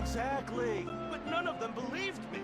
Exactly. But none of them believed me.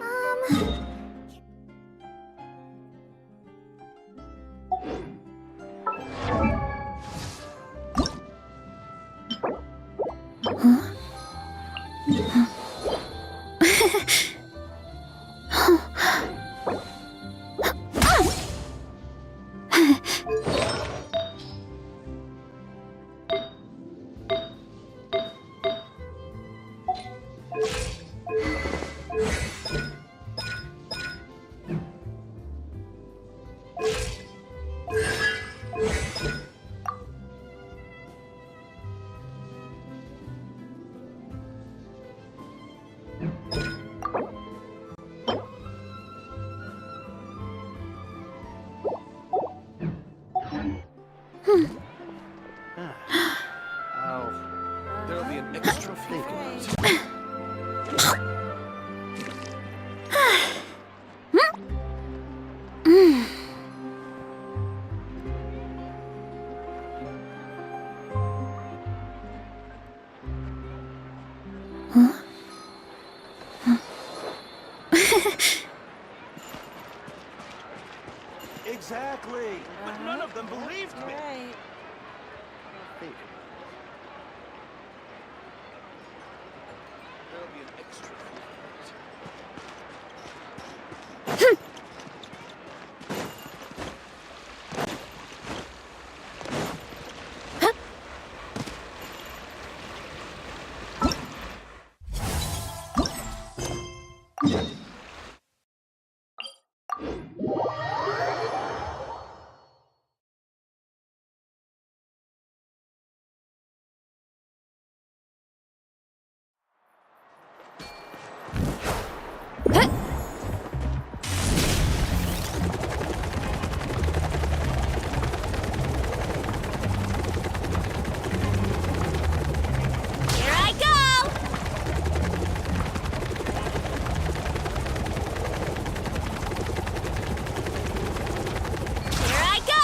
Oh, there'll be an extra flavor. Exactly. But none of them believed me. Right. There'll be an extra flavor. Here I go! Here I go!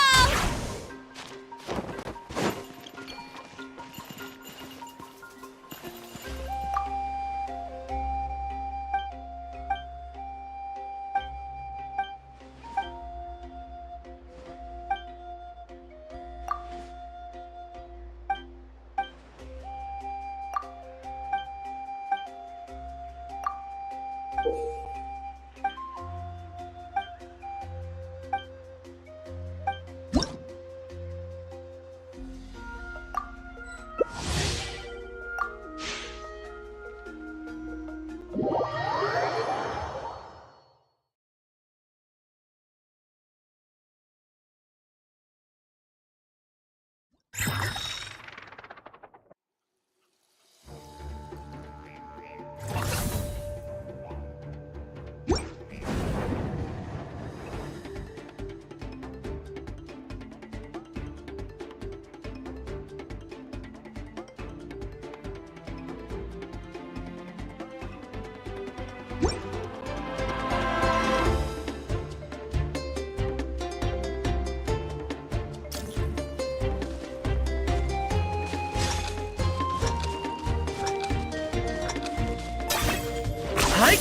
Hi.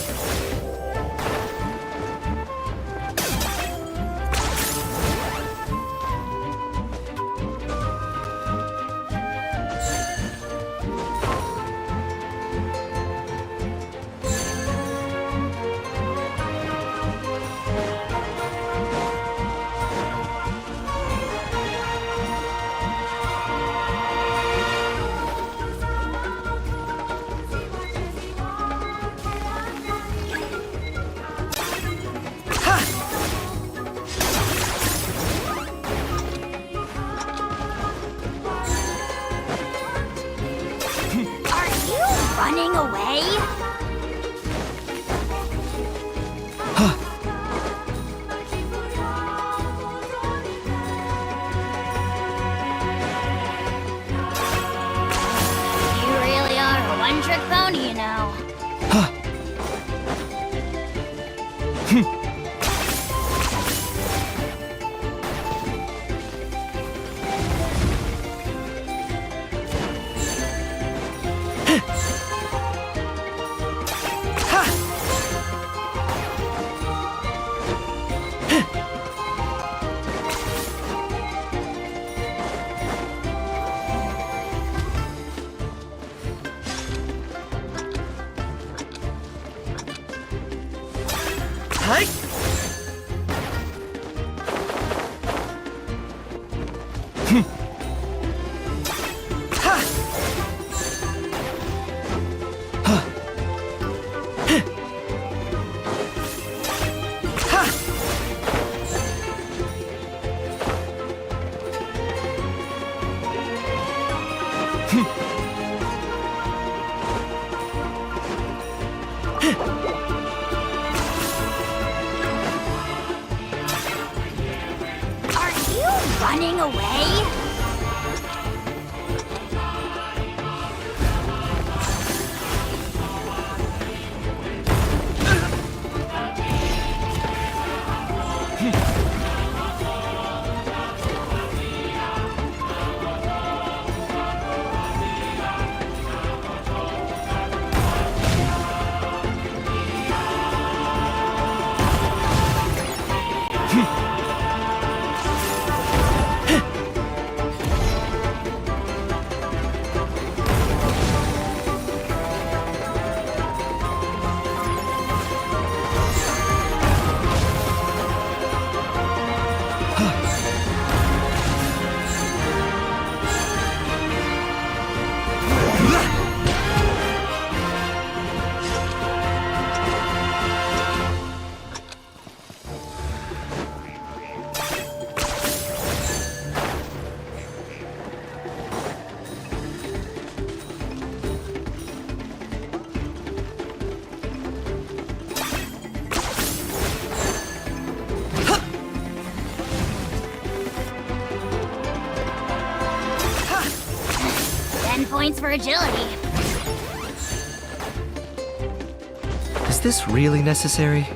Are you running away? You really are a one-trick pony, you know. はい。Are you running away? Points for agility. Is this really necessary?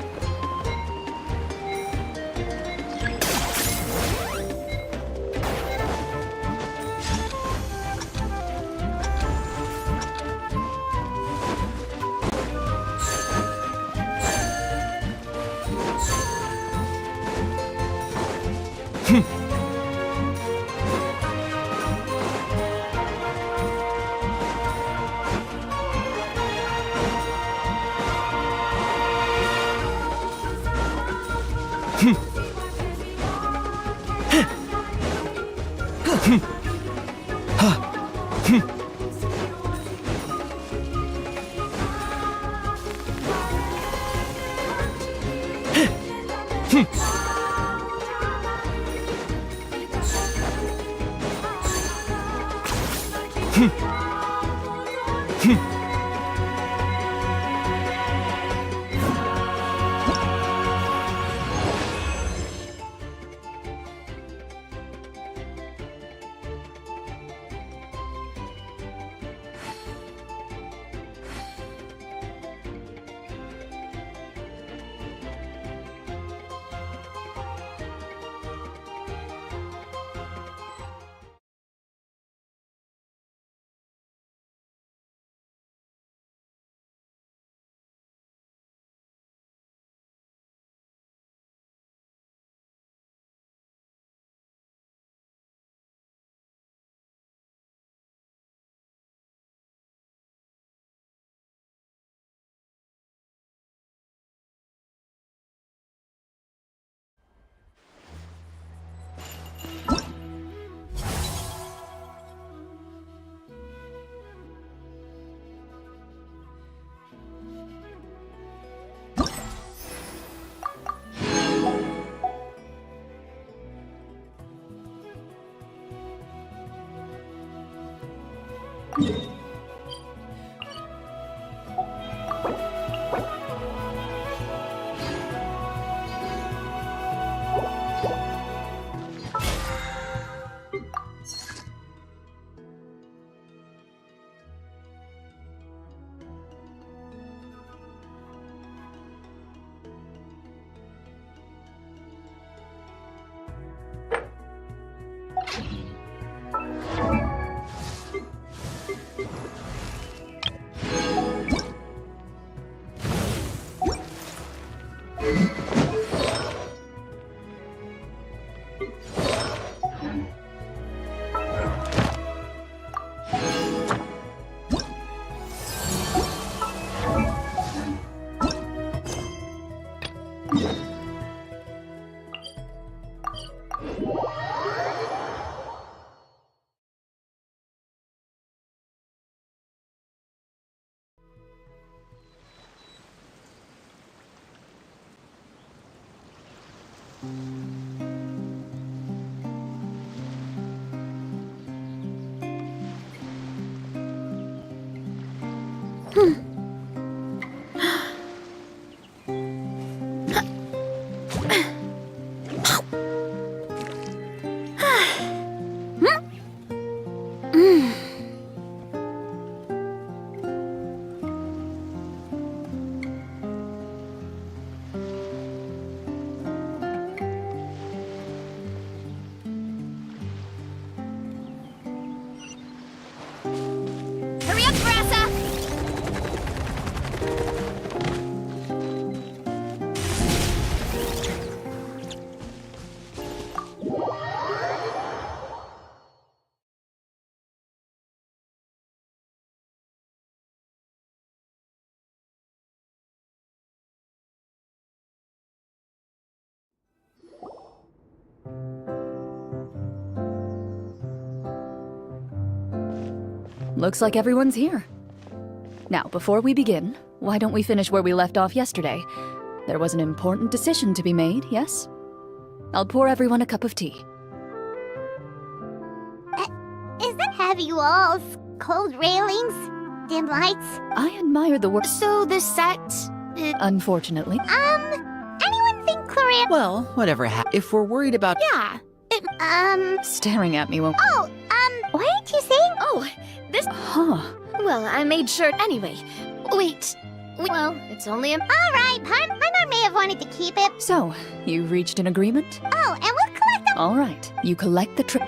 Hurry up, Brassa! Looks like everyone's here. Now, before we begin, why don't we finish where we left off yesterday? There was an important decision to be made, yes? I'll pour everyone a cup of tea. Is that heavy walls, cold railings, dim lights? I admire the work. So the set... Unfortunately. Anyone think Claria... Well, whatever if we're worried about... yeah. Staring at me won't... what did you say? Oh, this... Huh. Well, I made sure... Anyway, wait. Well, it's only a... Alright, my mom may have wanted to keep it. So, you reached an agreement? Oh, and we'll collect them. All right. You collect the trip.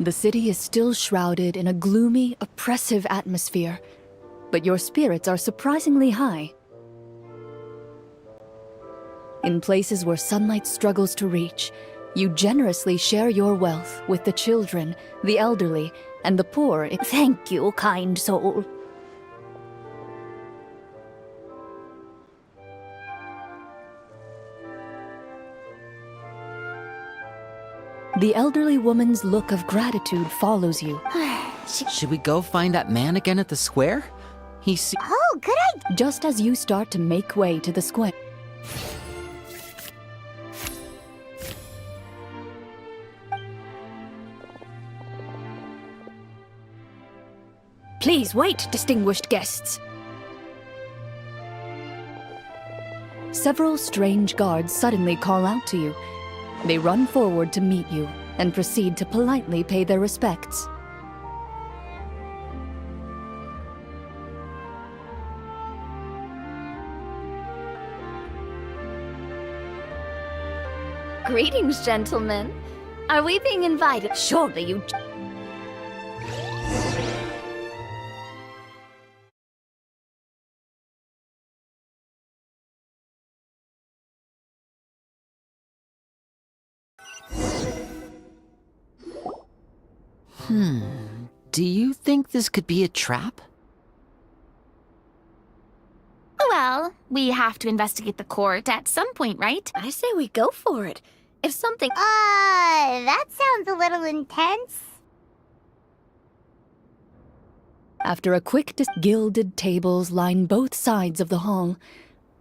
The city is still shrouded in a gloomy, oppressive atmosphere, but your spirits are surprisingly high. In places where sunlight struggles to reach, you generously share your wealth with the children, the elderly, and the poor. Thank you, kind soul. The elderly woman's look of gratitude follows you. Should we go find that man again at the square? Oh, good idea. Just as you start to make way to the square. Please wait, distinguished guests. Several strange guards suddenly call out to you. They run forward to meet you and proceed to politely pay their respects. Greetings, gentlemen. Are we being invited? Surely you... Do you think this could be a trap? Well, we have to investigate the court at some point, right? I say we go for it. If something... That sounds a little intense. After a quick gilded tables line both sides of the hall.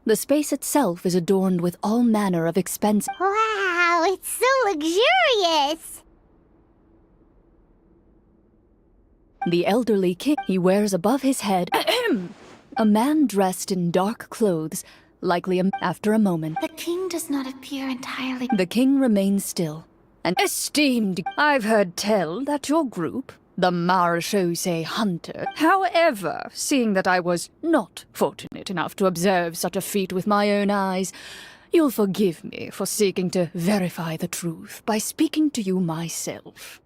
The space itself is adorned with all manner of expensive... Wow, it's so luxurious. The elderly king, he wears above his head a man dressed in dark clothes, likely after a moment. The king does not appear entirely... The king remains still. And esteemed, I've heard tell that your group, the Marechaussee Hunter. However, seeing that I was not fortunate enough to observe such a feat with my own eyes, you'll forgive me for seeking to verify the truth by speaking to you myself.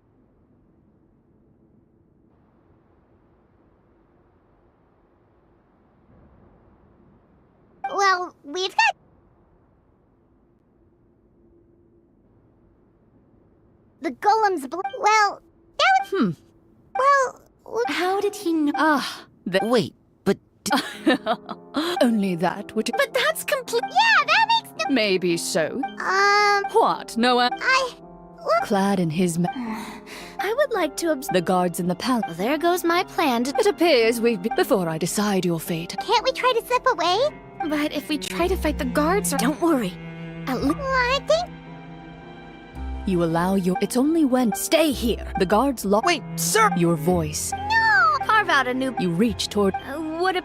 Well, we've got... The golem's well, that would... Well... How did he know? Ah, Wait, but only that which... But that's complete... Yeah, that makes no... Maybe so. Um... What, Noah? I... Clad in his... I would like to The guards in the palace. Well, there goes my plan. It appears before I decide your fate. Can't we try to slip away? But if we try to fight the guards, don't worry. I think You allow It's only when. Stay here. The guards lock. Wait, sir! Your voice. Carve out a new. You reach toward.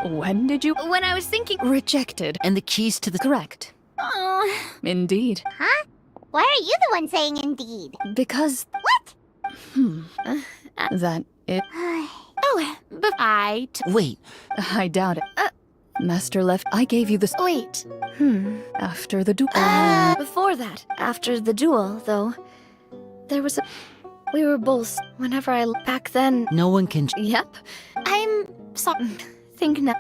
When did you? When I was thinking. Rejected. And the keys to the. Correct. Oh, Indeed. Huh? Why are you the one saying indeed? Because. What? That it. but Wait, I doubt it. Master left. I gave you this. wait. After the duel. Before that, after the duel, though, there was a. We were both. Whenever I back then. no one can. Yep. I'm sorry. Think now.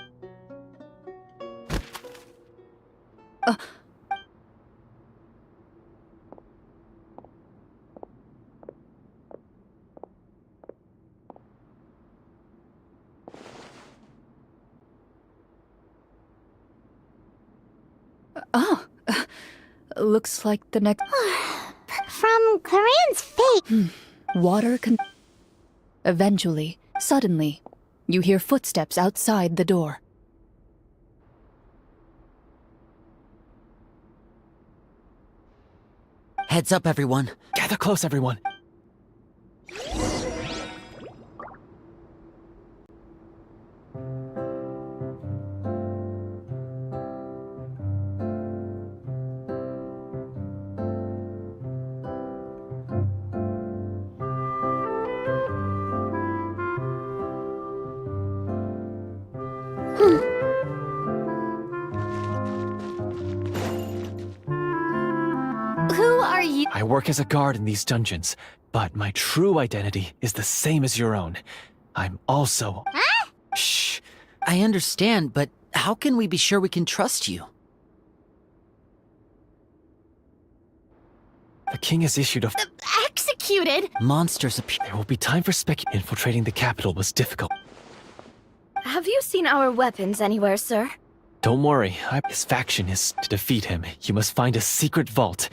Looks like the next. From Corinne's fate. Water can. Eventually, suddenly, you hear footsteps outside the door. Heads up, everyone. Gather close, everyone. Who are you? I work as a guard in these dungeons, but my true identity is the same as your own. I'm also... Huh? Shh. I understand, but how can we be sure we can trust you? The king has issued a... Executed? Monsters appear. There will be time for infiltrating the capital was difficult. Have you seen our weapons anywhere, sir? Don't worry, his faction is to defeat him. You must find a secret vault.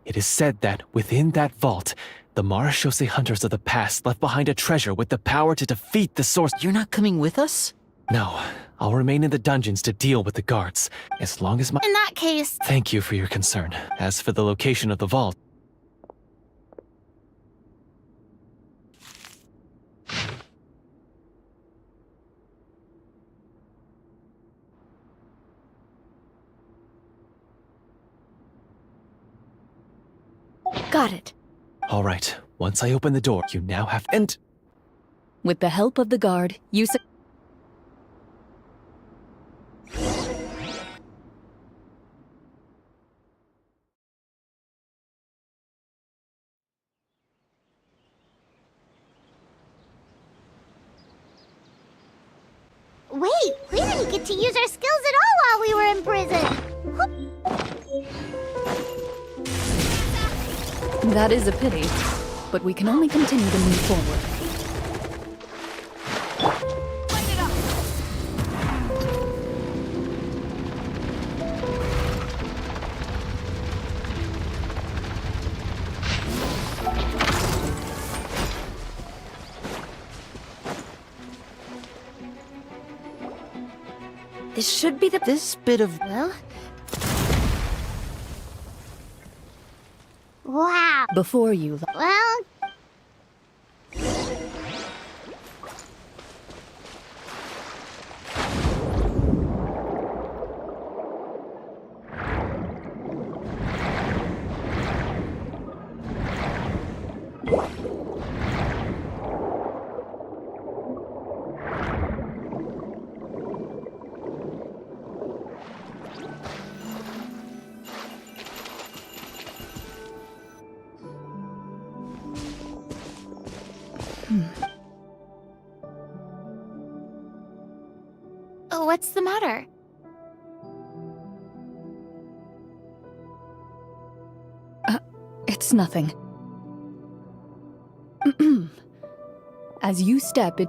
It is said that within that vault, the Marechaussee hunters of the past left behind a treasure with the power to defeat the source. You're not coming with us? No, I'll remain in the dungeons to deal with the guards, as long as my... In that case, Thank you for your concern. As for the location of the vault... got it. All right, once I open the door, you now have... And... With the help of the guard, you. Wait, we didn't get to use our skills at all while we were in prison. That is a pity, but we can only continue to move forward. This should be the. This bit of. Well, Wow. Before you. Well, what's the matter? It's nothing. As you step it.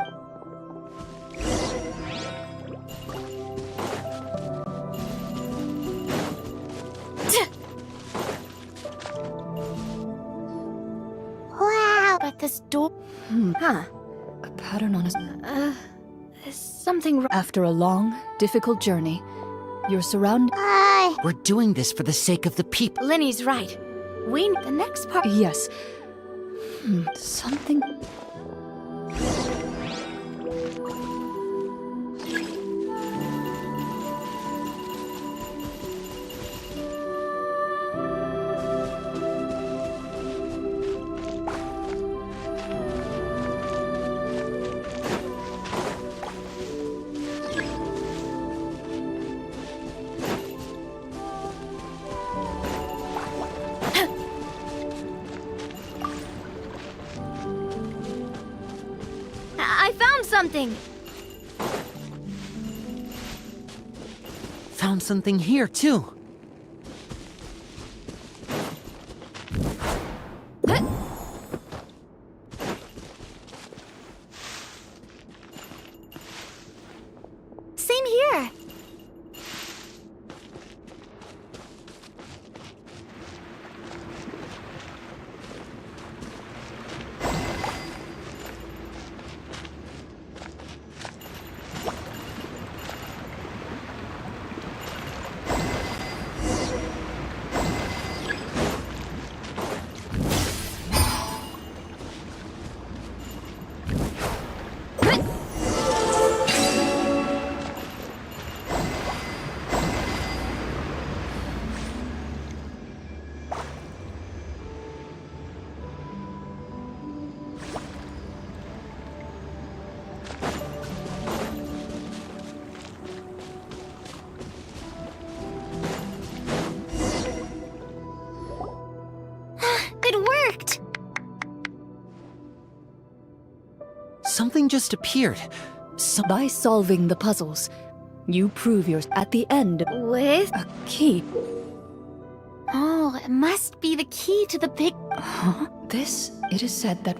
wow. But this door. pattern on a... Something wrong. After a long, difficult journey, you're surrounded... We're doing this for the sake of the people. Linny's right. The next part. Yes. Something... I found something. Found something here, too. Same here. It worked. Something just appeared. By solving the puzzles, you prove yours at the end. With? A key. Oh, it must be the key to the big... Huh? This, it is said that...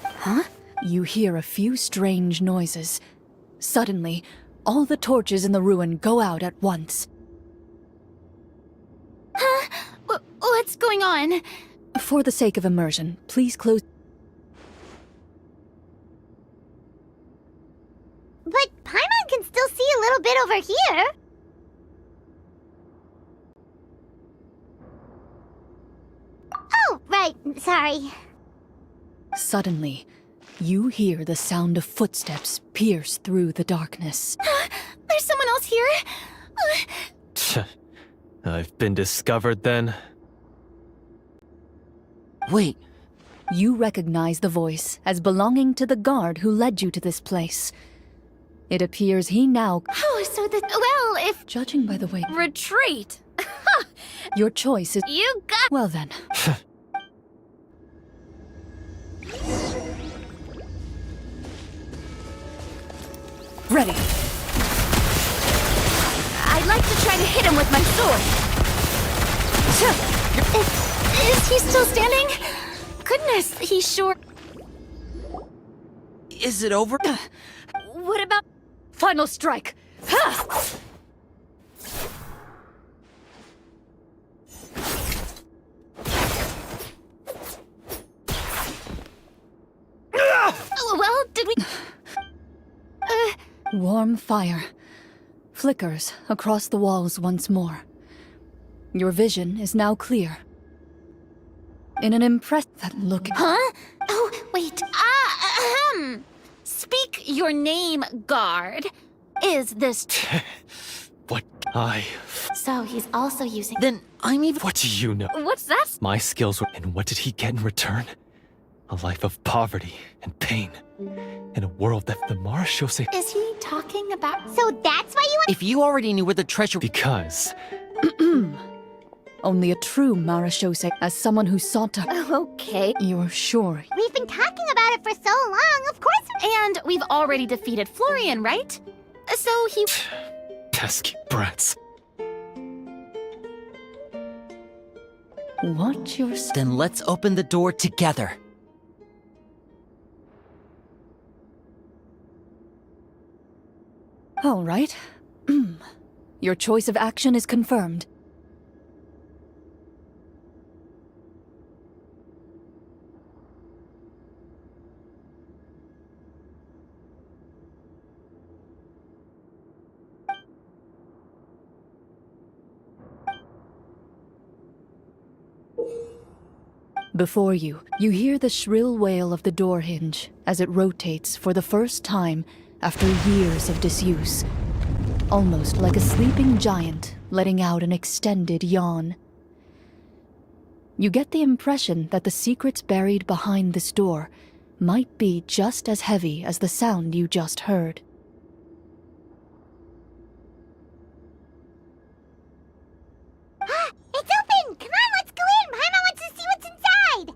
Huh? You hear a few strange noises. Suddenly, all the torches in the ruin go out at once. Huh? What's going on? For the sake of immersion, please close... But Paimon can still see a little bit over here. Oh, right. Sorry. Suddenly, you hear the sound of footsteps pierce through the darkness. There's someone else here. I've been discovered then. Wait, You recognize the voice as belonging to the guard who led you to this place. It appears he now... Oh, so that... Well, if... Judging by the way... Retreat! Your choice is... You got... Well then. Ready. I'd like to try to hit him with my sword. Is he still standing? Goodness, he's sure... is it over? What about... Final strike. Ha! Oh, well, did we... Warm fire flickers across the walls once more. Your vision is now clear. In an that look... Huh? Oh, wait. Speak your name, guard. Is this... What? So he's also using... Then I'm even... What do you know? What's that? My skills were... And what did he get in return? A life of poverty and pain. In a world that the Marashose... Is he talking about... So that's why you... If you already knew where the treasure... Because... Only a true Marashose, as someone who sought to... Okay. You're sure? We've been talking about it for so long, of course. And we've already defeated Florian, right? So he... Pesky brats. What you're... Then let's open the door together. All right. Your choice of action is confirmed. Before you, you hear the shrill wail of the door hinge as it rotates for the first time after years of disuse. Almost like a sleeping giant letting out an extended yawn. You get the impression that the secrets buried behind this door might be just as heavy as the sound you just heard. It's open! Come on, let's go in! Paimon wants to see what's inside!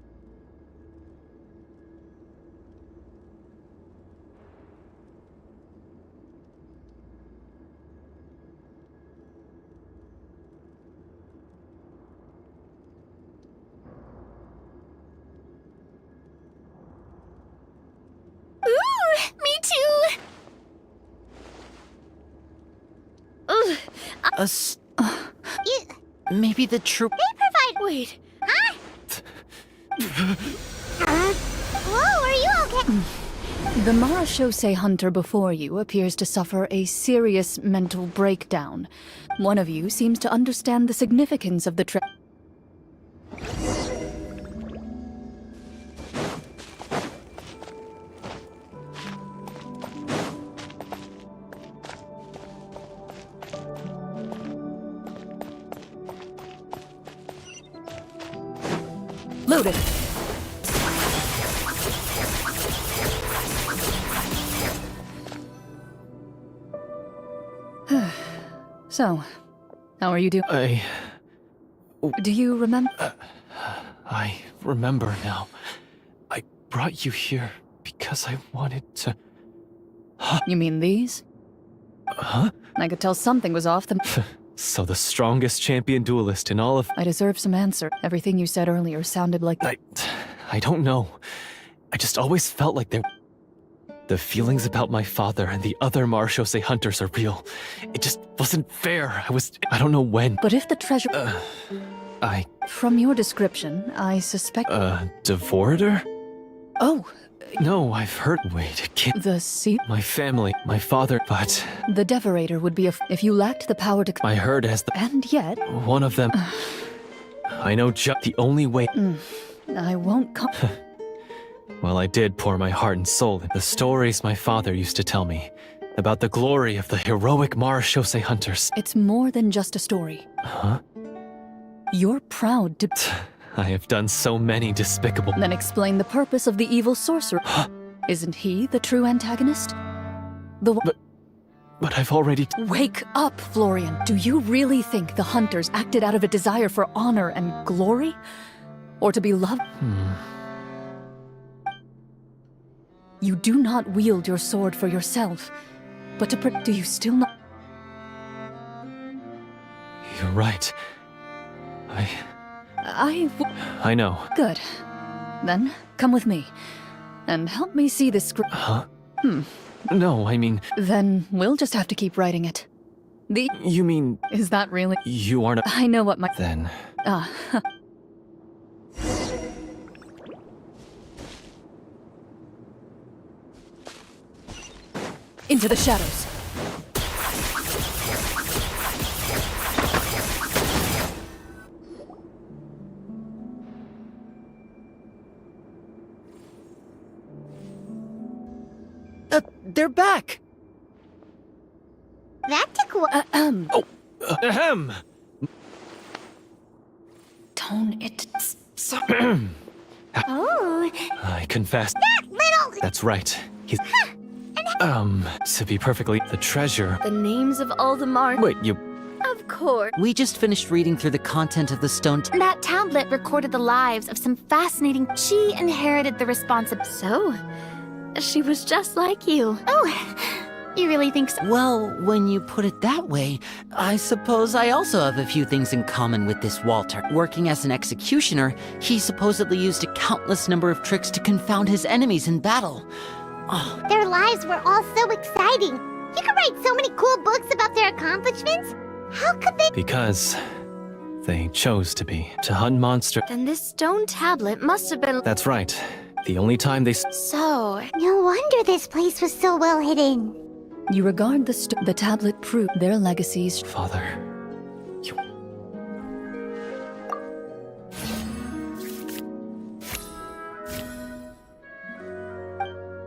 Ooh, me too! Ugh, You, Maybe the troop. they provide... wait. Huh? Whoa, are you okay? The Marashose hunter before you appears to suffer a serious mental breakdown. One of you seems to understand the significance of the Loaded. So, how are you doing? Do you remember? I remember now. I brought you here because I wanted to. You mean these? Huh? I could tell something was off. So the strongest champion duelist in all of. I deserve some answer. Everything you said earlier sounded like... I don't know. I just always felt like there. The feelings about my father and the other Marashose hunters are real. It just wasn't fair. I don't know when. But if the treasure... I. From your description, I suspect... Devorator? Oh, No, I've heard. Wait, it can't. the sea... My family, my father, but The Devorator would be if you lacked the power to... I heard as the. And yet, One of them. I know the only way. I won't come... Well, I did pour my heart and soul in the stories my father used to tell me about the glory of the heroic Marashose hunters. It's more than just a story. Huh? You're proud to... I have done so many despicable. Then explain the purpose of the evil sorcerer. Isn't he the true antagonist? The one... But I've already. Wake up, Florian. Do you really think the hunters acted out of a desire for honor and glory? Or to be loved? You do not wield your sword for yourself, but to do you still not... You're right. I know. Good. Then, come with me. And help me see this script. Huh? No, I mean. Then we'll just have to keep writing it. You mean Is that really... you aren't. I know what my... Then. Into the shadows. They're back! That took a while. Ahem! Tone it... Oh, I confess. that little... That's right. He's. To be perfectly. The treasure. The names of all the Mar... Wait, you. Of course. We just finished reading through the content of the stone. That tablet recorded the lives of some fascinating... She inherited the responsibility. So, she was just like you. Oh, you really think so? Well, when you put it that way, I suppose I also have a few things in common with this Walter. Working as an executioner, he supposedly used a countless number of tricks to confound his enemies in battle. Oh, Their lives were all so exciting. You could write so many cool books about their accomplishments. How could they... Because. They chose to be. To hunt monster. Then this stone tablet must have been... That's right. The only time they. So, No wonder this place was so well hidden. You regard the tablet prove their legacies. Father. You.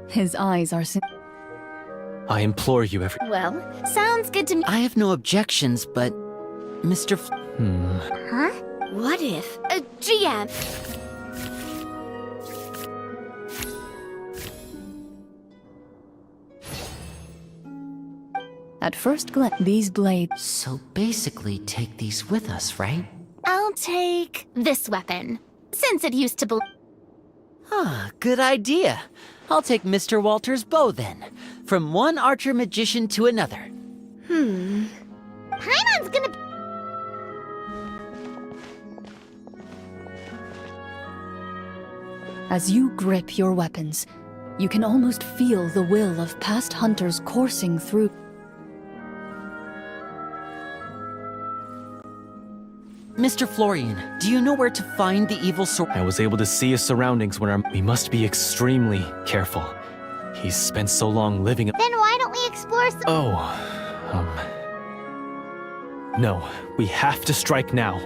His eyes are... I implore you, Well, Sounds good to me. I have no objections, but Mr. Huh? what if? GM. At first glance, these blades... So basically, take these with us, right? I'll take this weapon, since it used to belong. Ah, good idea. I'll take Mr. Walter's bow then. From one archer magician to another. Paimon's gonna... As you grip your weapons, you can almost feel the will of past hunters coursing through. Mr. Florian, do you know where to find the evil sword? I was able to see his surroundings when we must be extremely careful. He's spent so long living. Then why don't we explore some... No, we have to strike now.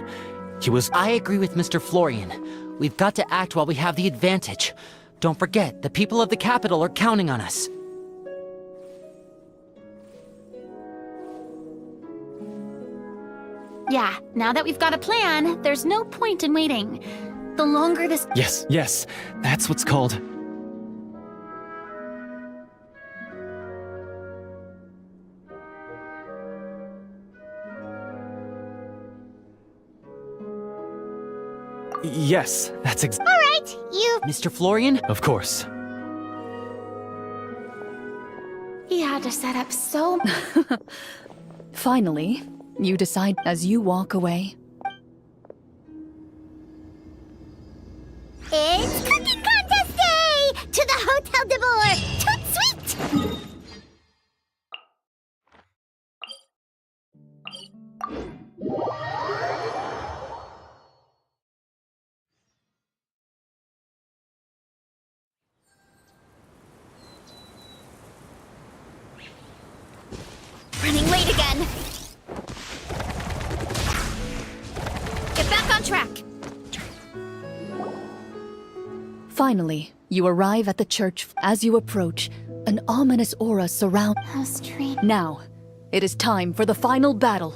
He was. I agree with Mr. Florian. We've got to act while we have the advantage. Don't forget, the people of the capital are counting on us. Yeah, now that we've got a plan, there's no point in waiting. The longer this... Yes, that's what's called. Yes, that's All right, you... Mr. Florian? Of course. He had to set up so... Finally, you decide as you walk away. It's cooking contest day! To the Hotel de Boer! Toot sweet! Running late again. Get back on track. Finally, you arrive at the church. As you approach, an ominous aura surrounds. How strange. Now, it is time for the final battle.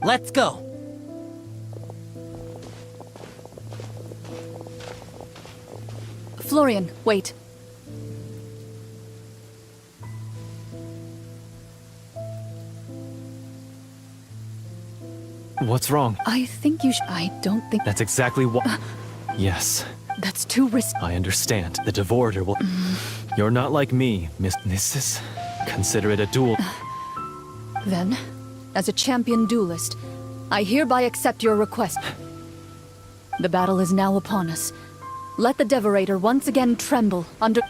Let's go! Florian, wait. What's wrong? I think you should. I don't think That's exactly what. Yes, that's too risky. I understand. The Devorator will. You're not like me, Miss. This is. Consider it a duel. Then, as a champion duelist, I hereby accept your request. The battle is now upon us. Let the Devorator once again tremble under.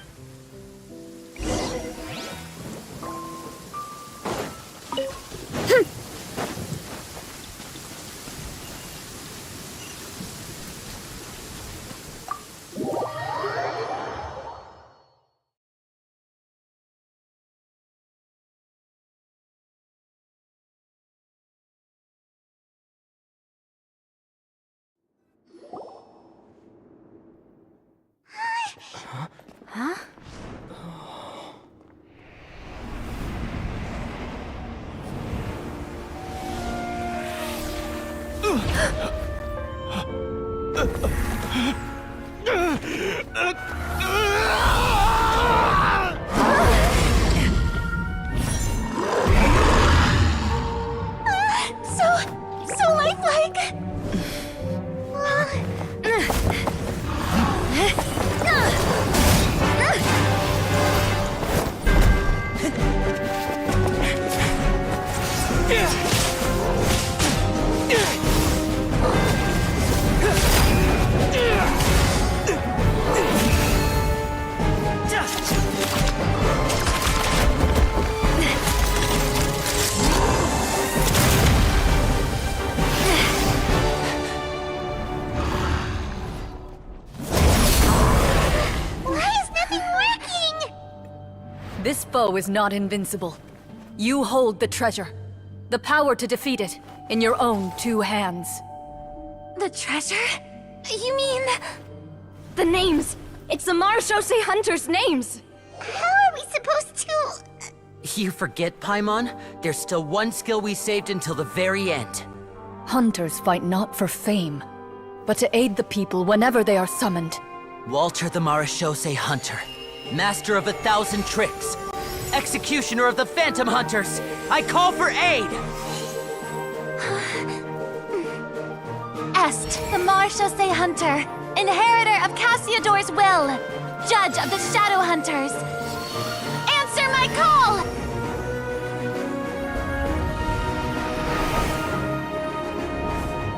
So lifelike! This foe is not invincible. You hold the treasure. The power to defeat it in your own two hands. The treasure? You mean... The names It's the Marashose hunters' names! How are we supposed to... You forget, Paimon? There's still one skill we saved until the very end. Hunters fight not for fame, but to aid the people whenever they are summoned. Walter the Marashose Hunter, master of 1,000 tricks, executioner of the Phantom Hunters, I call for aid! Est, the Marashose Hunter, inheritor of Cassiodor's will, judge of the Shadow Hunters. Answer my call!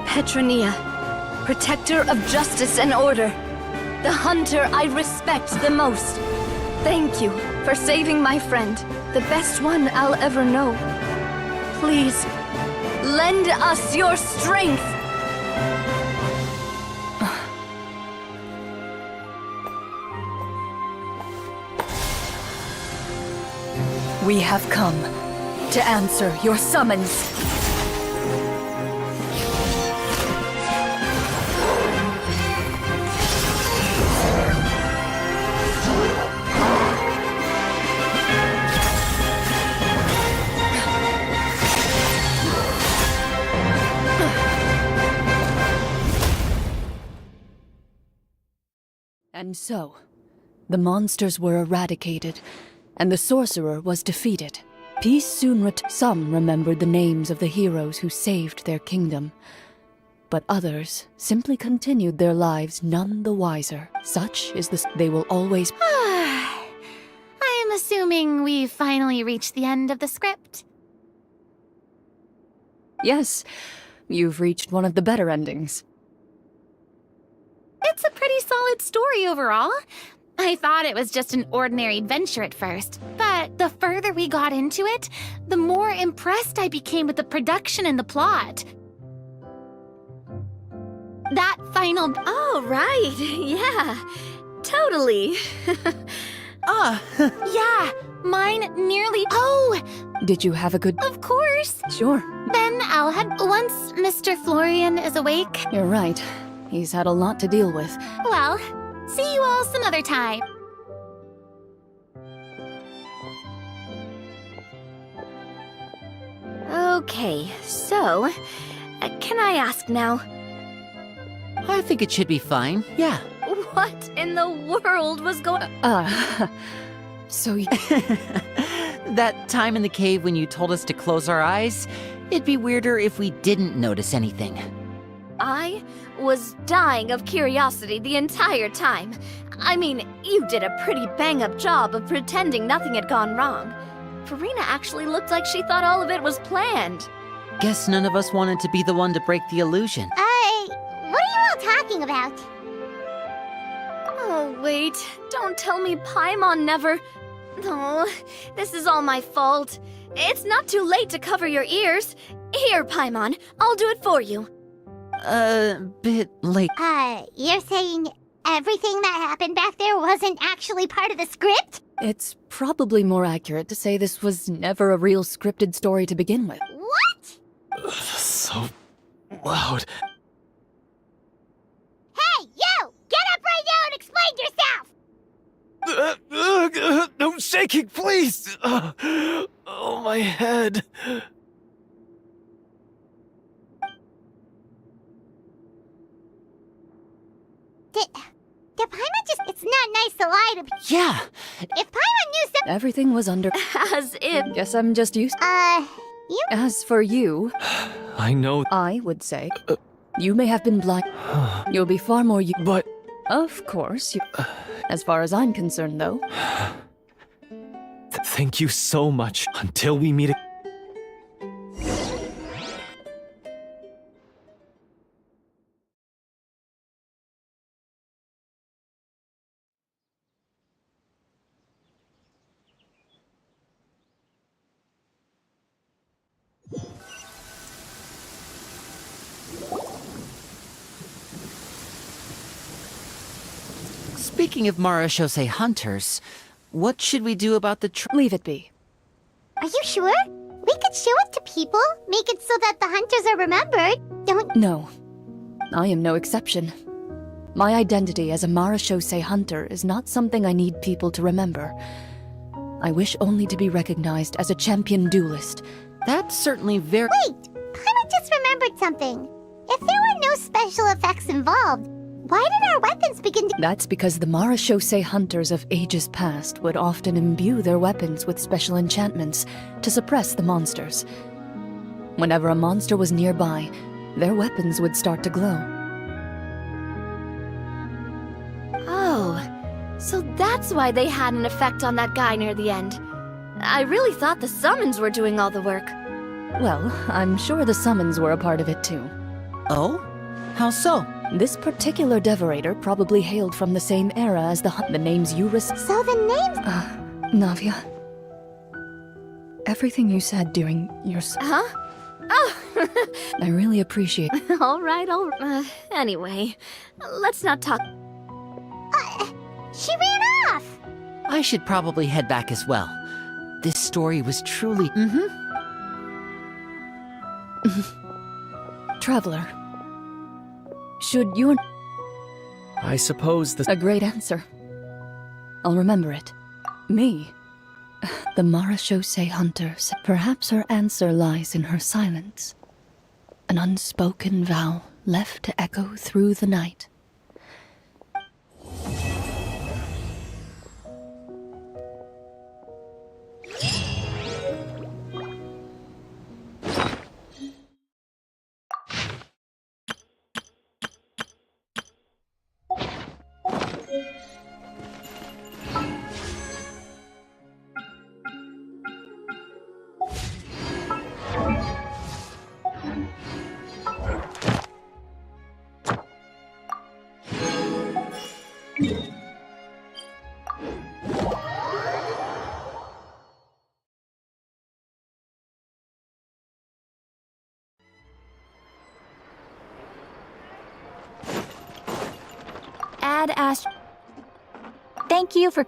Petronia, protector of justice and order. The hunter I respect the most. Thank you for saving my friend, the best one I'll ever know. Please, lend us your strength! We have come to answer your summons. And so, the monsters were eradicated, and the sorcerer was defeated. Peace soon Some remembered the names of the heroes who saved their kingdom, but others simply continued their lives none the wiser. Such is the... They will always... I am assuming we've finally reached the end of the script. Yes, you've reached one of the better endings. It's a pretty solid story overall. I thought it was just an ordinary adventure at first, but the further we got into it, the more impressed I became with the production and the plot. That final... Oh, right. Yeah, totally. Yeah, mine nearly... Oh, Did you have a good... of course. Sure, Then I'll head... Once Mr. Florian is awake, you're right. He's had a lot to deal with. well, see you all some other time. Okay, so, can I ask now, I think it should be fine, yeah. what in the world was going... So That time in the cave when you told us to close our eyes, it'd be weirder if we didn't notice anything. I was dying of curiosity the entire time. I mean, you did a pretty bang-up job of pretending nothing had gone wrong. Farina actually looked like she thought all of it was planned. Guess none of us wanted to be the one to break the illusion. What are you all talking about? Oh, wait. Don't tell me Paimon never... Oh, this is all my fault. It's not too late to cover your ears. Here, Paimon, I'll do it for you. Bit late. You're saying everything that happened back there wasn't actually part of the script? it's probably more accurate to say this was never a real scripted story to begin with. What? So loud. Hey, you! Get up right now and explain yourself! No shaking, please! Oh, my head. Did Paimon just... It's not nice to lie to... Yeah, If Paimon knew some... Everything was under... As if... Guess I'm just used... You... As for you, I know, I would say, you may have been blind. You'll be far more... but Of course, you... As far as I'm concerned, though. thank you so much. Until we meet again. speaking of Marashose hunters, what should we do about the Leave it be. Are you sure? We could show it to people. Make it so that the hunters are remembered. Don't... No. I am no exception. My identity as a Marashose hunter is not something I need people to remember. I wish only to be recognized as a champion duelist. That's certainly very. Wait! Paimon just remembered something. If there were no special effects involved, why did our weapons begin to— That's because the Marashose hunters of ages past would often imbue their weapons with special enchantments to suppress the monsters. Whenever a monster was nearby, their weapons would start to glow. Oh, so that's why they had an effect on that guy near the end. I really thought the summons were doing all the work. Well, I'm sure the summons were a part of it too. Oh? How so? This particular Devorator probably hailed from the same era as the names you So the names— Navia. Everything you said during your Huh? Oh, I really appreciate. all right. Anyway, let's not talk. she ran off! I should probably head back as well. This story was truly. Traveler. Should you— I suppose the. A great answer. I'll remember it. Me. The Marashose hunters. Perhaps her answer lies in her silence. An unspoken vow left to echo through the night. Ad Ast. Thank you for—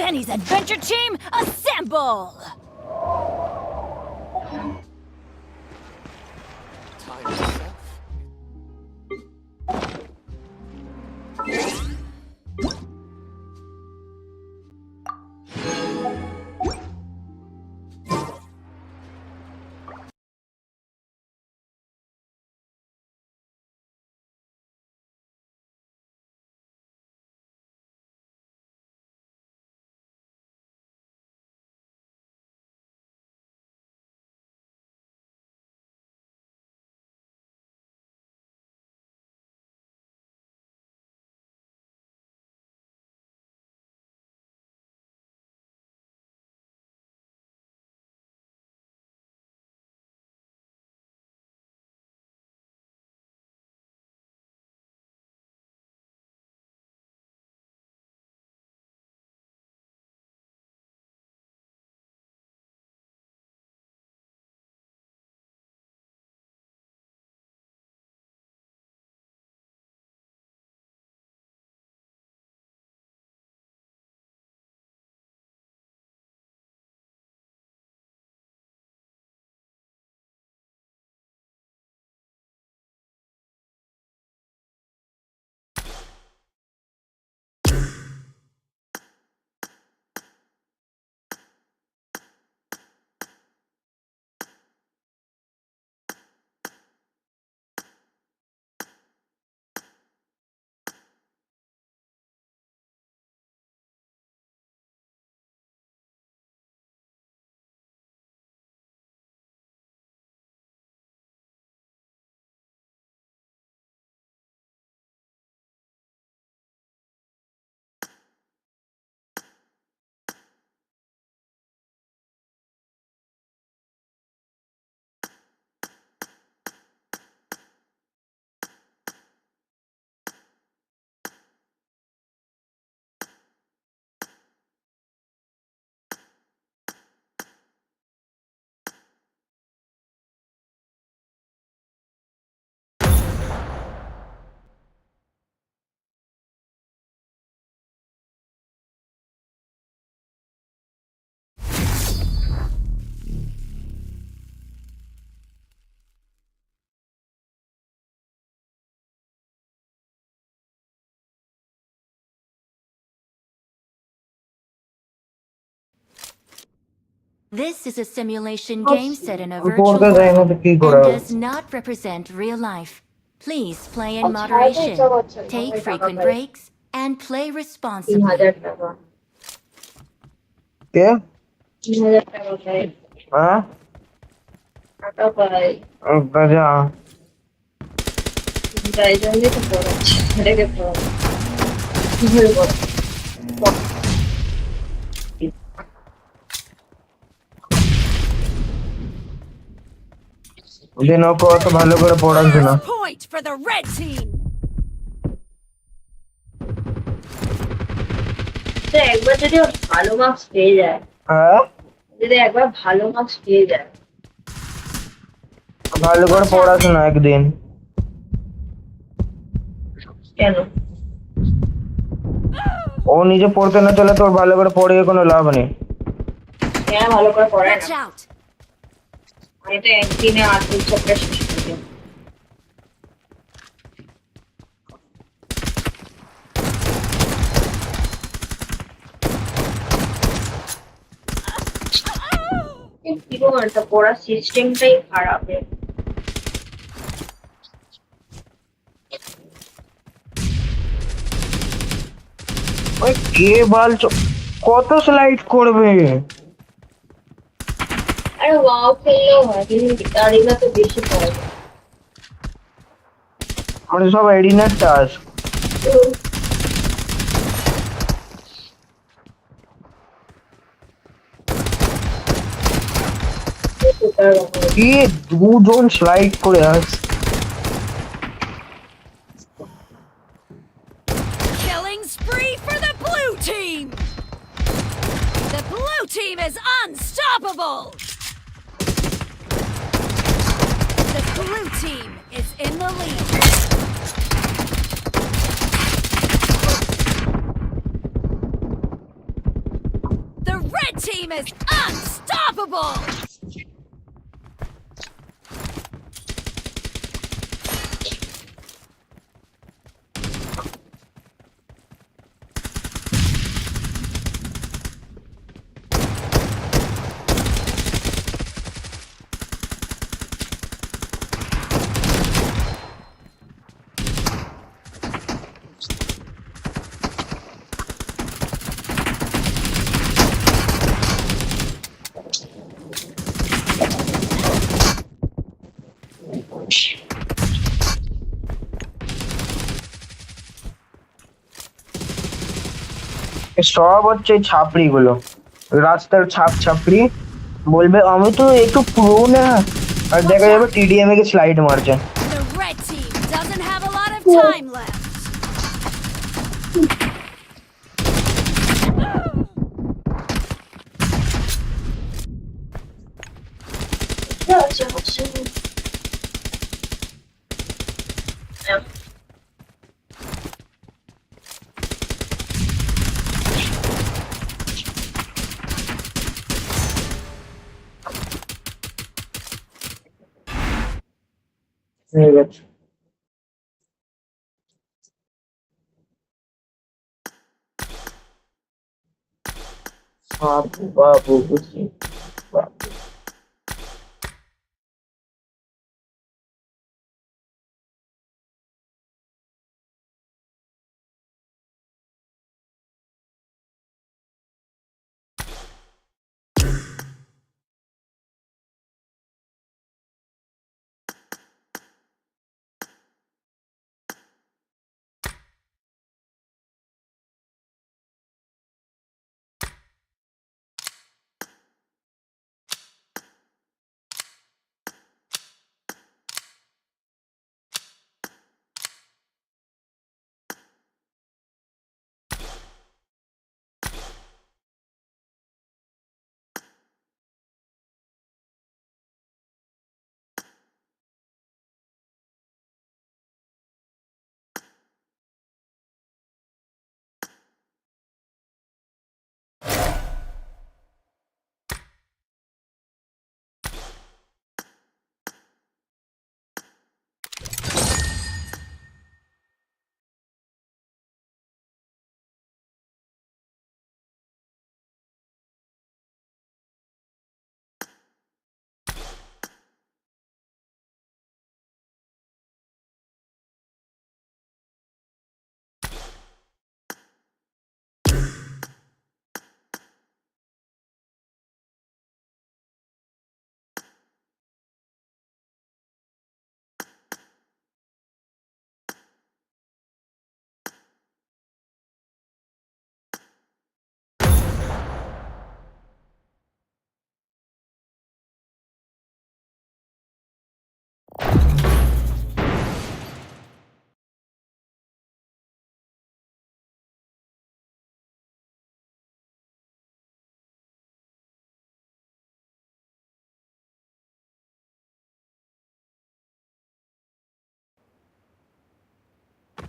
Benny's Adventure Team, assemble! This is a simulation game set in a virtual পড়তে দেয় না world তো কি and করে হবে? does not represent real life. Please play in moderation, take frequent breaks, and play responsibly. কে? হ্যাঁ? যা। দিন ওকে অত ভালো করে পড়াচ্ছে না। Point for the red team. একবার যদি ওর ভালো মার্কস পেয়ে যায়, হ্যাঁ? যদি একবার ভালো মার্কস পেয়ে যায়, ভালো করে পড়াশোনা একদিন। কেন? ও নিজে পড়তে না চলে তোর ভালো করে পড়িয়ে কোনো লাভ নেই। কেন ভালো করে পড়ে Watch না? out. আমি তো একদিনে 8 চ্যাপ্টার শেষ করি। কি বলতো পড়ার সিস্টেমটাই খারাপ। ওই কে বলছো কত স্লাইড করবে? আরে ওয়াও খেললেও হয় কিন্তু আরিনা তো বেশি পড়ে। মানে সব এডিনার টাস্ক। কি দুজন স্লাইড করে আস। Killing spree for the blue team. The blue team is unstoppable. The blue team is in the lead. The red team is unstoppable. সব হচ্ছে ছাপড়ি গুলো, রাস্তার ছাপড়ি বলবে আমি তো একটু প্রো না, আর দেখা যাবে টিডিএম এ স্লাইড মারছে। The red team doesn't have a lot of time left. হয়ে গেছে। বাবু বাবু বুঝি বাবু।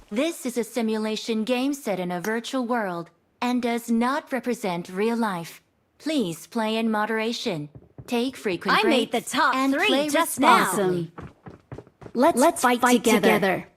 This is a simulation game set in a virtual world and does not represent real life. Please play in moderation. Take frequent I breaks made the top and 3 play just now. responsibly. Let's fight together.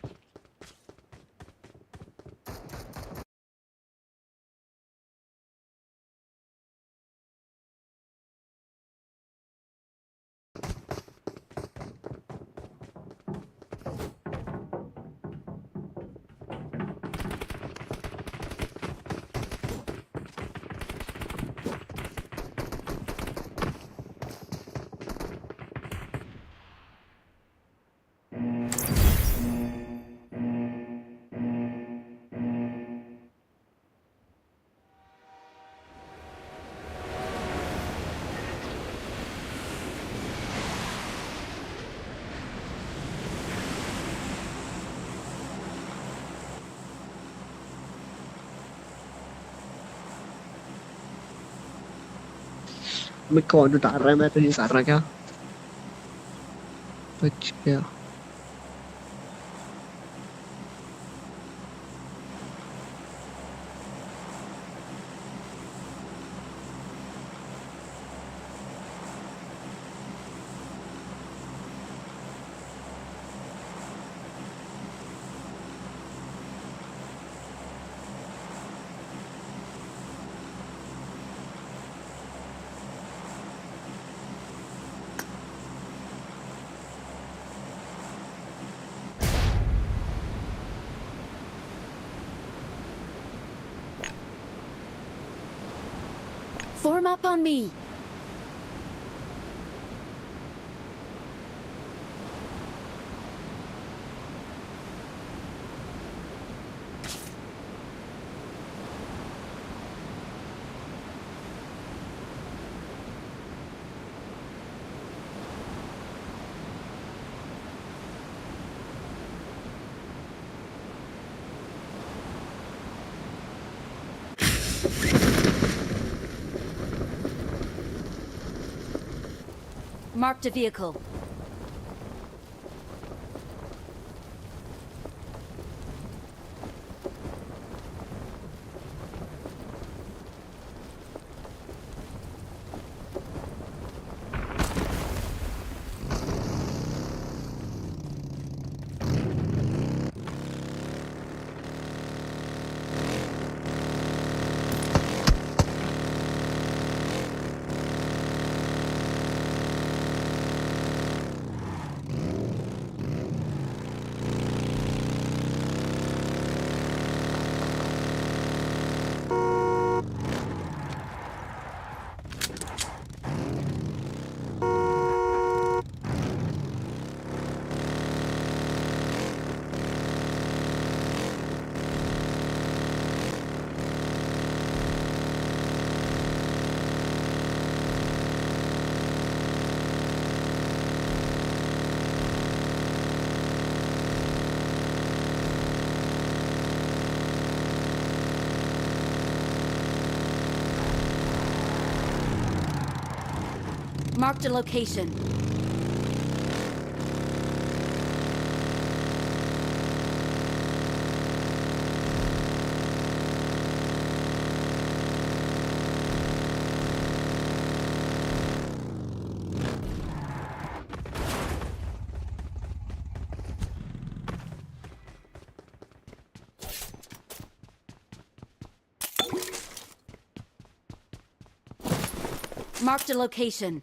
मैं कौन उतार रहा है? मैं तो नहीं उतार रहा क्या? बच गया। Form up on me. Marked a vehicle. Marked a location. Marked a location.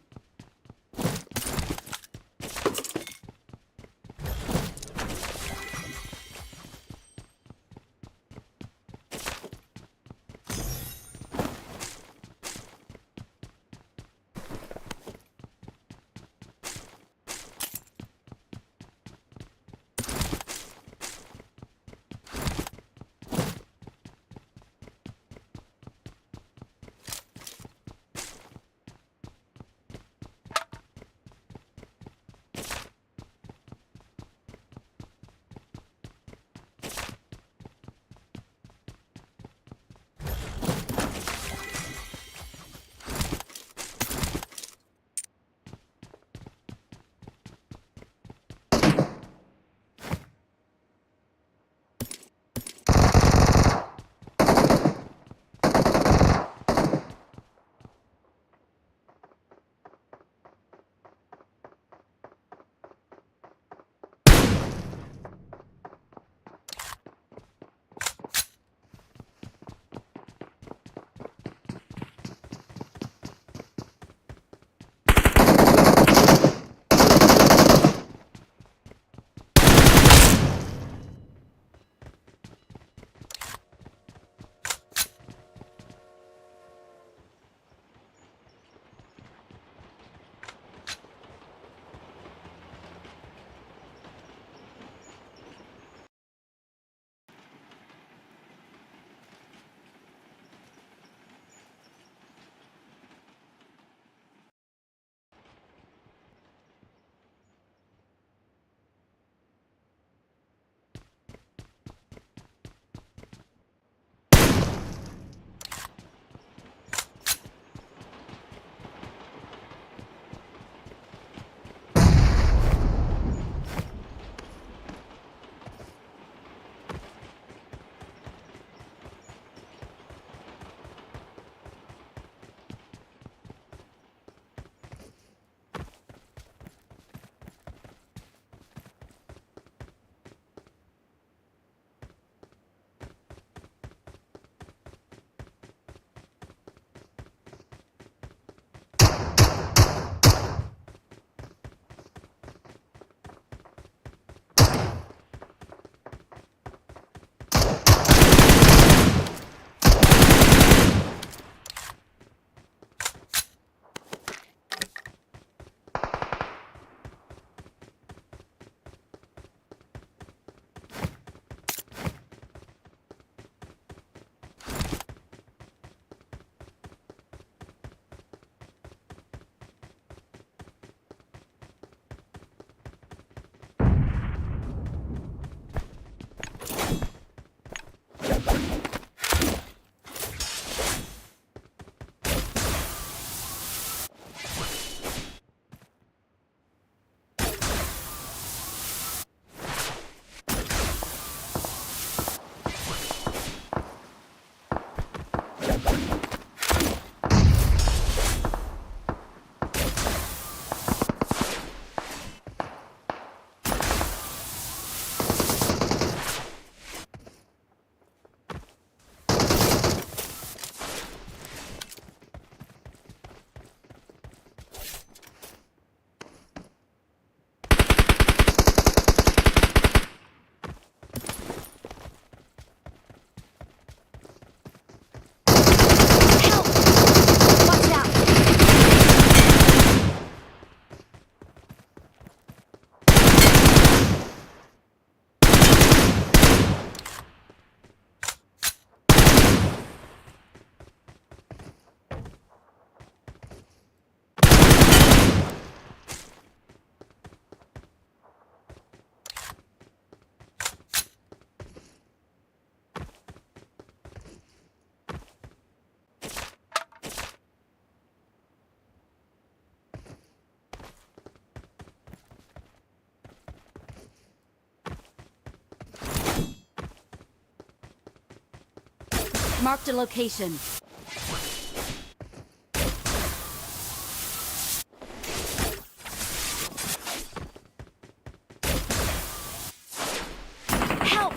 Marked a location. Help!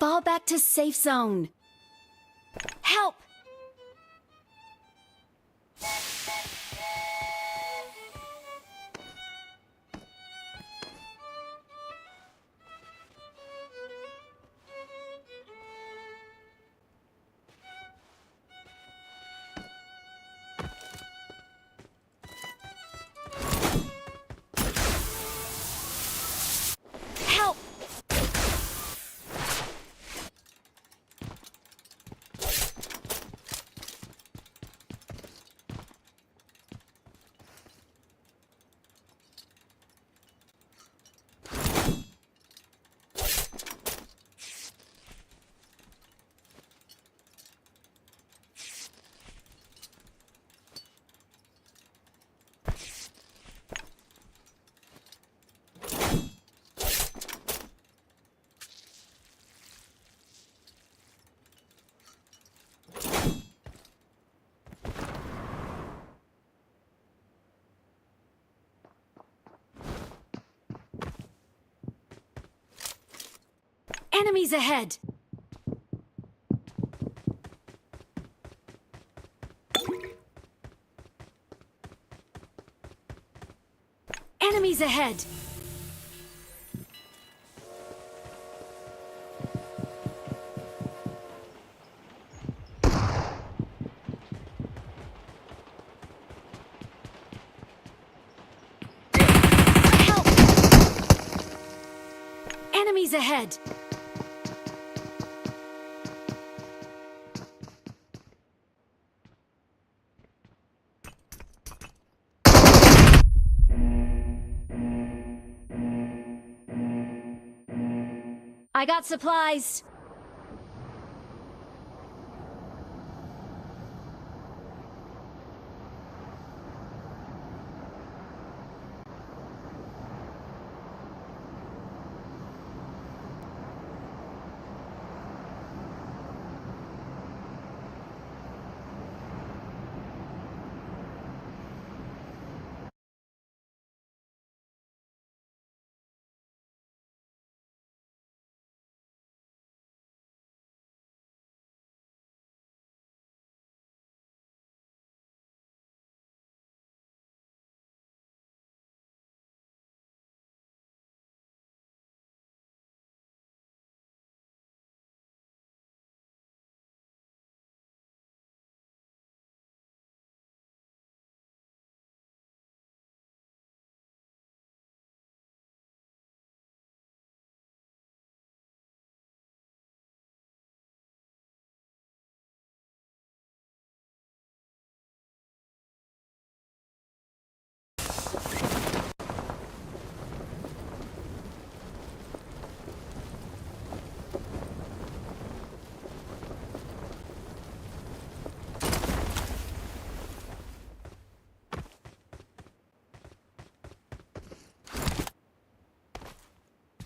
Fall back to safe zone. Help! Help! Enemies ahead! Enemies ahead! Help! Enemies ahead! I got supplies.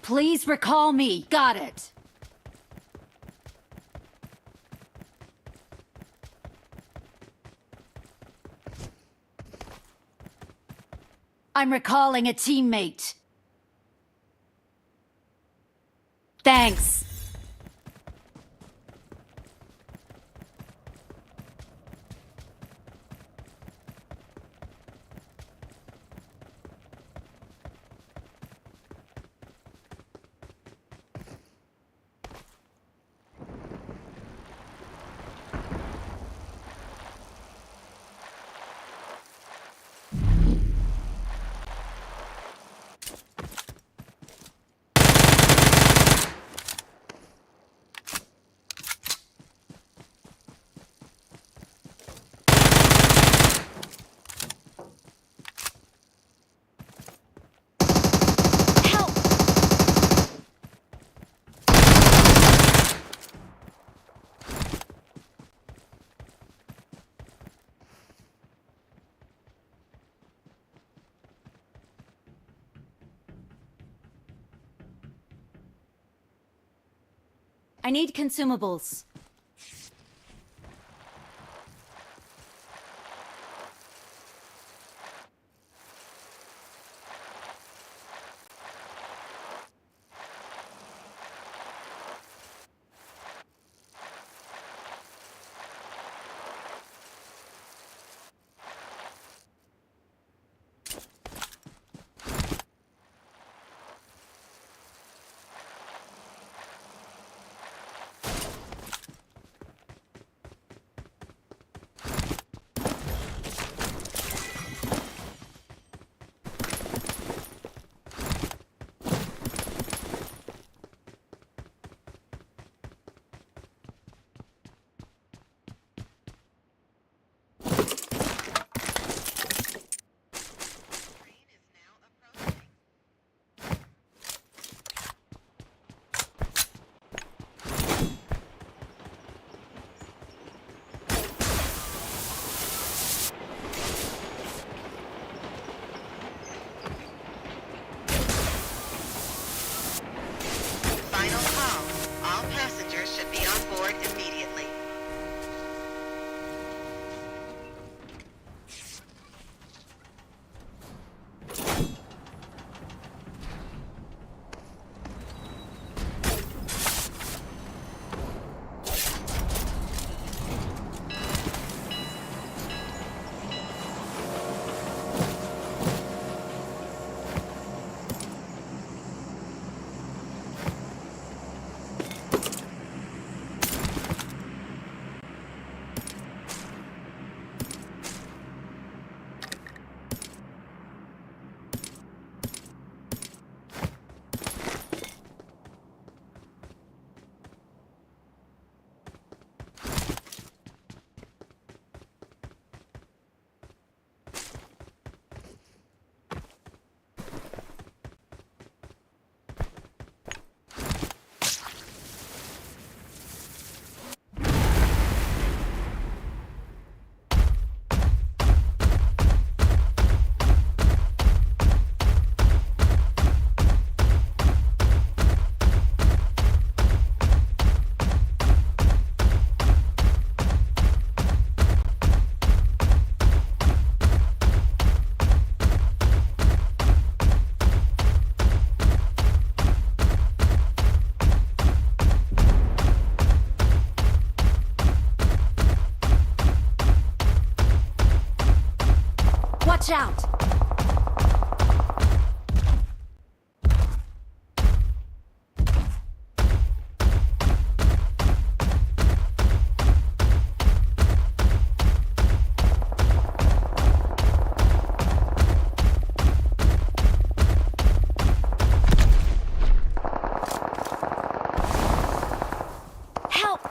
Please recall me. Got it. I'm recalling a teammate. Thanks. I need consumables. Watch out! Help!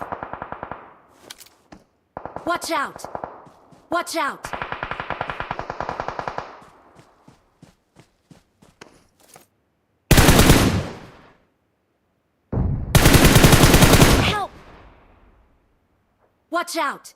Watch out! Watch out! Help! Watch out!